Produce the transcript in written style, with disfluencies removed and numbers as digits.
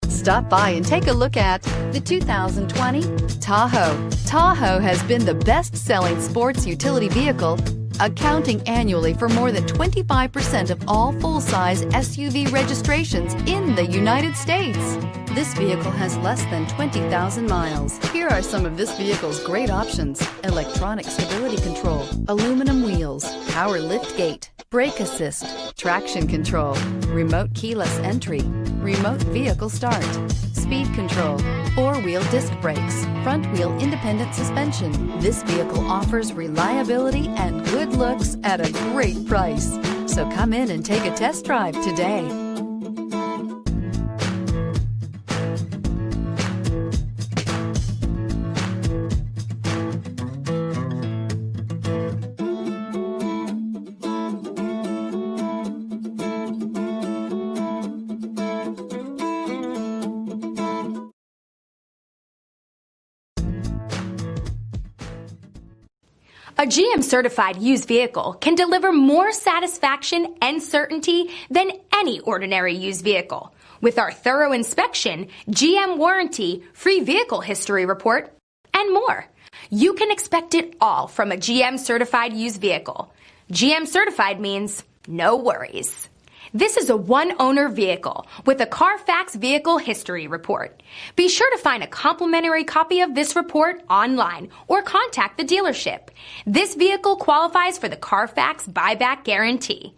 Stop by and take a look at the 2020 Tahoe. Tahoe has been the best-selling sports utility vehicle, accounting annually for more than 25% of all full-size SUV registrations in the United States. This vehicle has less than 20,000 miles. Here are some of this vehicle's great options: electronic stability control, aluminum wheels, power lift gate, brake assist, traction control, remote keyless entry, remote vehicle start, speed control, four-wheel disc brakes, front-wheel independent suspension. This vehicle offers reliability and good looks at a great price. So come in and take a test drive today. A GM-certified used vehicle can deliver more satisfaction and certainty than any ordinary used vehicle. With our thorough inspection, GM warranty, free vehicle history report, and more. You can expect it all from a GM-certified used vehicle. GM-certified means no worries. This is a one-owner vehicle with a Carfax Vehicle History Report. Be sure to find a complimentary copy of this report online or contact the dealership. This vehicle qualifies for the Carfax Buyback Guarantee.